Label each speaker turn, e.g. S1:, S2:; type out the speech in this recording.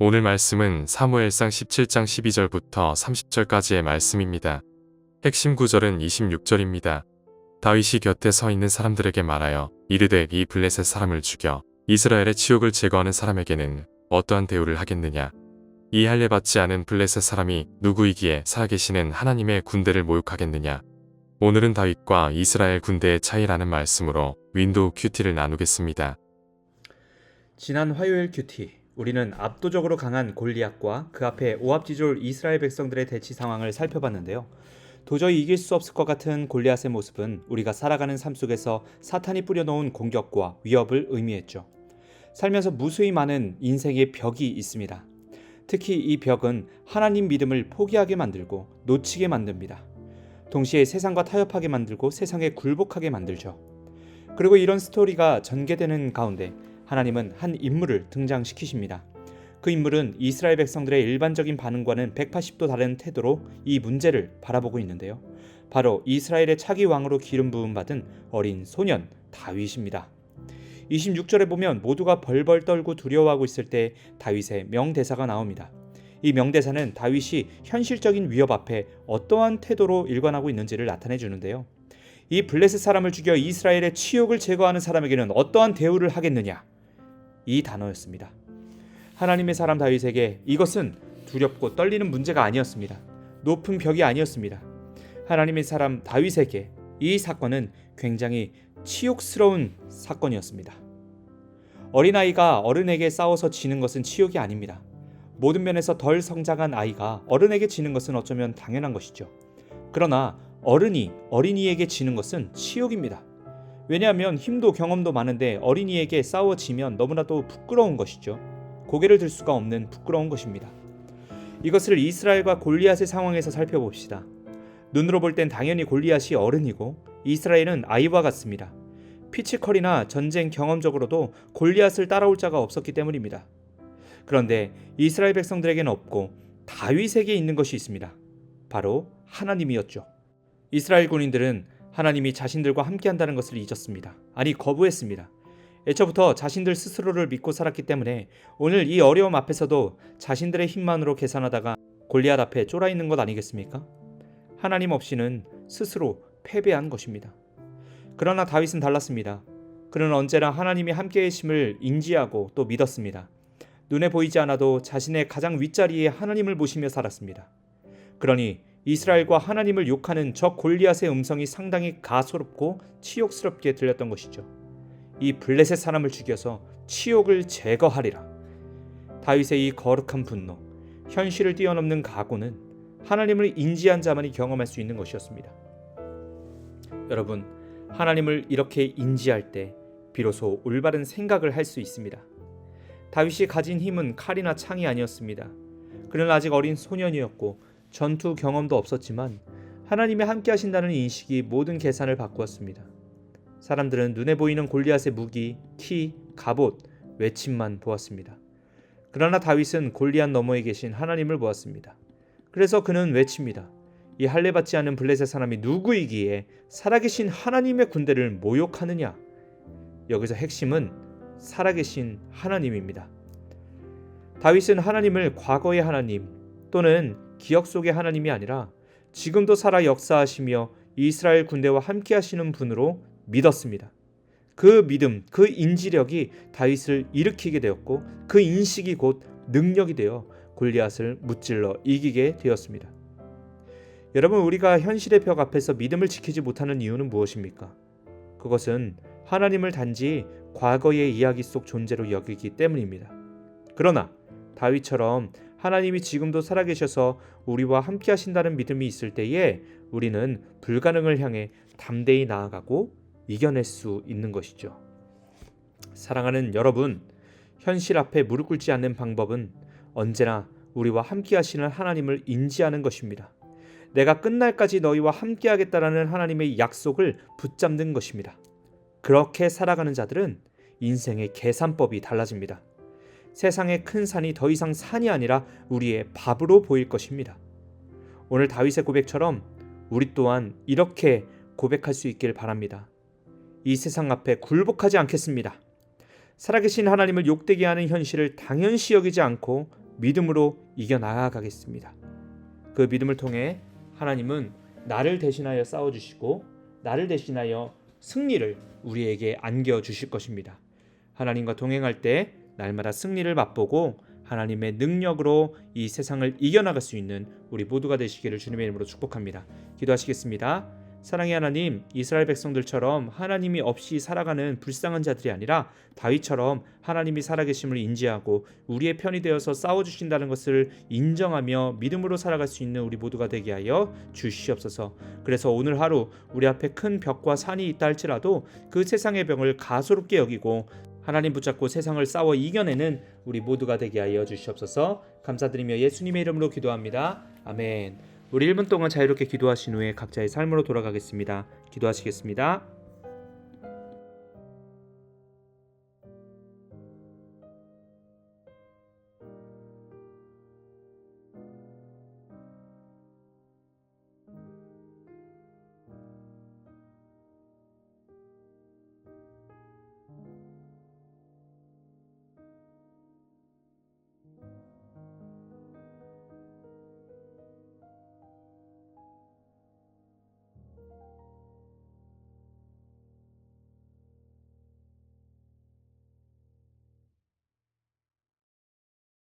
S1: 오늘 말씀은 사무엘상 17장 12절부터 30절까지의 말씀입니다. 핵심 구절은 26절입니다. 다윗이 곁에 서 있는 사람들에게 말하여 이르되 이 블레셋 사람을 죽여 이스라엘의 치욕을 제거하는 사람에게는 어떠한 대우를 하겠느냐. 이 할례 받지 않은 블레셋 사람이 누구이기에 살아계시는 하나님의 군대를 모욕하겠느냐. 오늘은 다윗과 이스라엘 군대의 차이라는 말씀으로 윈도우 큐티를 나누겠습니다.
S2: 지난 화요일 큐티, 우리는 압도적으로 강한 골리앗과 그 앞에 오합지졸 이스라엘 백성들의 대치 상황을 살펴봤는데요. 도저히 이길 수 없을 것 같은 골리앗의 모습은 우리가 살아가는 삶 속에서 사탄이 뿌려놓은 공격과 위협을 의미했죠. 살면서 무수히 많은 인생의 벽이 있습니다. 특히 이 벽은 하나님 믿음을 포기하게 만들고 놓치게 만듭니다. 동시에 세상과 타협하게 만들고 세상에 굴복하게 만들죠. 그리고 이런 스토리가 전개되는 가운데 하나님은 한 인물을 등장시키십니다. 그 인물은 이스라엘 백성들의 일반적인 반응과는 180도 다른 태도로 이 문제를 바라보고 있는데요. 바로 이스라엘의 차기 왕으로 기름 부음 받은 어린 소년 다윗입니다. 26절에 보면 모두가 벌벌 떨고 두려워하고 있을 때 다윗의 명대사가 나옵니다. 이 명대사는 다윗이 현실적인 위협 앞에 어떠한 태도로 일관하고 있는지를 나타내 주는데요. 이 블레셋 사람을 죽여 이스라엘의 치욕을 제거하는 사람에게는 어떠한 대우를 하겠느냐? 이 단어였습니다. 하나님의 사람 다윗에게 이것은 두렵고 떨리는 문제가 아니었습니다. 높은 벽이 아니었습니다. 하나님의 사람 다윗에게 이 사건은 굉장히 치욕스러운 사건이었습니다. 어린아이가 어른에게 싸워서 지는 것은 치욕이 아닙니다. 모든 면에서 덜 성장한 아이가 어른에게 지는 것은 어쩌면 당연한 것이죠. 그러나 어른이 어린이에게 지는 것은 치욕입니다. 왜냐하면 힘도 경험도 많은데 어린이에게 싸워지면 너무나도 부끄러운 것이죠. 고개를 들 수가 없는 부끄러운 것입니다. 이것을 이스라엘과 골리앗의 상황에서 살펴봅시다. 눈으로 볼 땐 당연히 골리앗이 어른이고 이스라엘은 아이와 같습니다. 피치컬이나 전쟁 경험적으로도 골리앗을 따라올 자가 없었기 때문입니다. 그런데 이스라엘 백성들에게는 없고 다윗에게 있는 것이 있습니다. 바로 하나님이었죠. 이스라엘 군인들은 하나님이 자신들과 함께한다는 것을 잊었습니다. 아니, 거부했습니다. 애초부터 자신들 스스로를 믿고 살았기 때문에 오늘 이 어려움 앞에서도 자신들의 힘만으로 계산하다가 골리앗 앞에 쫄아 있는 것 아니겠습니까? 하나님 없이는 스스로 패배한 것입니다. 그러나 다윗은 달랐습니다. 그는 언제나 하나님이 함께 계심을 인지하고 또 믿었습니다. 눈에 보이지 않아도 자신의 가장 윗자리에 하나님을 모시며 살았습니다. 그러니 이스라엘과 하나님을 욕하는 저 골리앗의 음성이 상당히 가소롭고 치욕스럽게 들렸던 것이죠. 이 블레셋 사람을 죽여서 치욕을 제거하리라. 다윗의 이 거룩한 분노, 현실을 뛰어넘는 각오는 하나님을 인지한 자만이 경험할 수 있는 것이었습니다. 여러분, 하나님을 이렇게 인지할 때 비로소 올바른 생각을 할 수 있습니다. 다윗이 가진 힘은 칼이나 창이 아니었습니다. 그는 아직 어린 소년이었고 전투 경험도 없었지만 하나님이 함께 하신다는 인식이 모든 계산을 바꾸었습니다. 사람들은 눈에 보이는 골리앗의 무기, 키, 갑옷, 외침만 보았습니다. 그러나 다윗은 골리앗 너머에 계신 하나님을 보았습니다. 그래서 그는 외칩니다. 이 할례 받지 않은 블레셋 사람이 누구이기에 살아계신 하나님의 군대를 모욕하느냐? 여기서 핵심은 살아계신 하나님입니다. 다윗은 하나님을 과거의 하나님 또는 기억 속의 하나님이 아니라 지금도 살아 역사하시며 이스라엘 군대와 함께 하시는 분으로 믿었습니다. 그 믿음, 그 인지력이 다윗을 일으키게 되었고 그 인식이 곧 능력이 되어 골리앗을 무찔러 이기게 되었습니다. 여러분, 우리가 현실의 벽 앞에서 믿음을 지키지 못하는 이유는 무엇입니까? 그것은 하나님을 단지 과거의 이야기 속 존재로 여기기 때문입니다. 그러나 다윗처럼 하나님이 지금도 살아계셔서 우리와 함께 하신다는 믿음이 있을 때에 우리는 불가능을 향해 담대히 나아가고 이겨낼 수 있는 것이죠. 사랑하는 여러분, 현실 앞에 무릎 꿇지 않는 방법은 언제나 우리와 함께 하시는 하나님을 인지하는 것입니다. 내가 끝날까지 너희와 함께 하겠다라는 하나님의 약속을 붙잡는 것입니다. 그렇게 살아가는 자들은 인생의 계산법이 달라집니다. 세상의 큰 산이 더 이상 산이 아니라 우리의 밥으로 보일 것입니다. 오늘 다윗의 고백처럼 우리 또한 이렇게 고백할 수 있길 바랍니다. 이 세상 앞에 굴복하지 않겠습니다. 살아계신 하나님을 욕되게 하는 현실을 당연시 여기지 않고 믿음으로 이겨나가겠습니다. 그 믿음을 통해 하나님은 나를 대신하여 싸워주시고 나를 대신하여 승리를 우리에게 안겨주실 것입니다. 하나님과 동행할 때 날마다 승리를 맛보고 하나님의 능력으로 이 세상을 이겨나갈 수 있는 우리 모두가 되시기를 주님의 이름으로 축복합니다. 기도하시겠습니다. 사랑의 하나님, 이스라엘 백성들처럼 하나님이 없이 살아가는 불쌍한 자들이 아니라 다윗처럼 하나님이 살아계심을 인지하고 우리의 편이 되어서 싸워주신다는 것을 인정하며 믿음으로 살아갈 수 있는 우리 모두가 되게 하여 주시옵소서. 그래서 오늘 하루 우리 앞에 큰 벽과 산이 있다 할지라도 그 세상의 벽을 가소롭게 여기고 하나님 붙잡고 세상을 싸워 이겨내는 우리 모두가 되게 하여 주시옵소서. 감사드리며 예수님의 이름으로 기도합니다. 아멘. 우리 1분 동안 자유롭게 기도하신 후에 각자의 삶으로 돌아가겠습니다. 기도하시겠습니다.